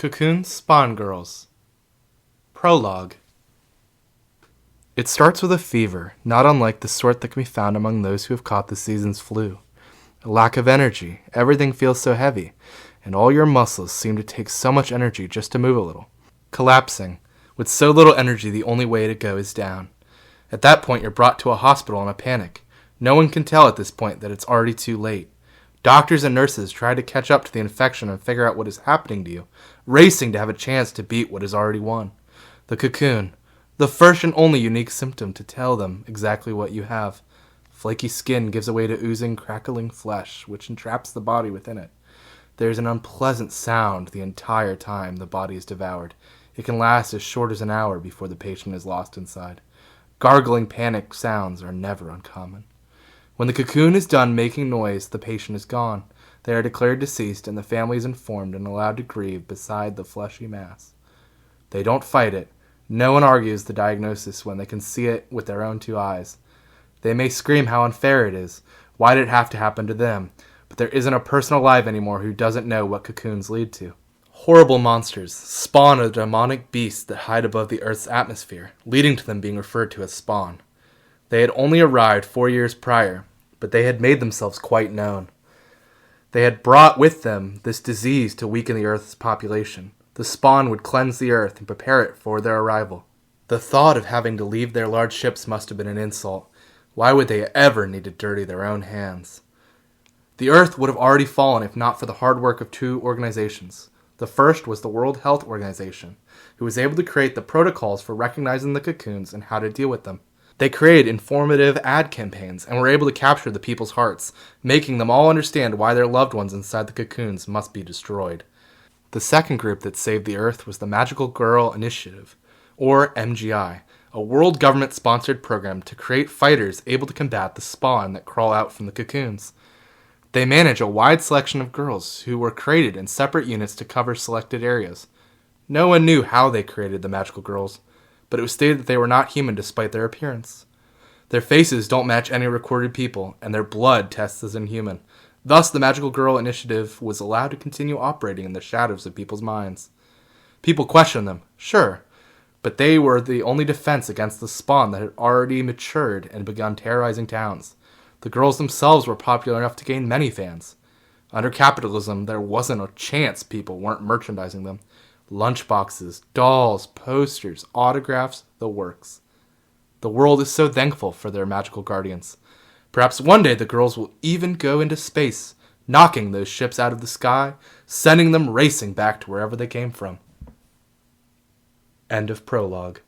Cocoon Spawn Girls. Prologue. It starts with a fever, not unlike the sort that can be found among those who have caught the season's flu. A lack of energy, everything feels so heavy, and all your muscles seem to take so much energy just to move a little. Collapsing. With so little energy, the only way to go is down. At that point, you're brought to a hospital in a panic. No one can tell at this point that it's already too late. Doctors and nurses try to catch up to the infection and figure out what is happening to you, racing to have a chance to beat what is already won. The cocoon, the first and only unique symptom to tell them exactly what you have. Flaky skin gives way to oozing, crackling flesh, which entraps the body within it. There is an unpleasant sound the entire time the body is devoured. It can last as short as an hour before the patient is lost inside. Gargling panic sounds are never uncommon. When the cocoon is done making noise, the patient is gone. They are declared deceased, and the family is informed and allowed to grieve beside the fleshy mass. They don't fight it. No one argues the diagnosis when they can see it with their own two eyes. They may scream how unfair it is. Why did it have to happen to them? But there isn't a person alive anymore who doesn't know what cocoons lead to. Horrible monsters, spawn of demonic beasts that hide above the Earth's atmosphere, leading to them being referred to as spawn. They had only arrived 4 years prior, but they had made themselves quite known. They had brought with them this disease to weaken the Earth's population. The spawn would cleanse the Earth and prepare it for their arrival. The thought of having to leave their large ships must have been an insult. Why would they ever need to dirty their own hands? The Earth would have already fallen if not for the hard work of two organizations. The first was the World Health Organization, who was able to create the protocols for recognizing the cocoons and how to deal with them. They created informative ad campaigns and were able to capture the people's hearts, making them all understand why their loved ones inside the cocoons must be destroyed. The second group that saved the Earth was the Magical Girl Initiative, or MGI, a world government-sponsored program to create fighters able to combat the spawn that crawl out from the cocoons. They manage a wide selection of girls who were created in separate units to cover selected areas. No one knew how they created the magical girls, but it was stated that they were not human despite their appearance. Their faces don't match any recorded people, and their blood tests as inhuman. Thus, the Magical Girl Initiative was allowed to continue operating in the shadows of people's minds. People questioned them, sure, but they were the only defense against the spawn that had already matured and begun terrorizing towns. The girls themselves were popular enough to gain many fans. Under capitalism, there wasn't a chance people weren't merchandising them. Lunchboxes, dolls, posters, autographs, the works. The world is so thankful for their magical guardians. Perhaps one day the girls will even go into space, knocking those ships out of the sky, sending them racing back to wherever they came from. End of prologue.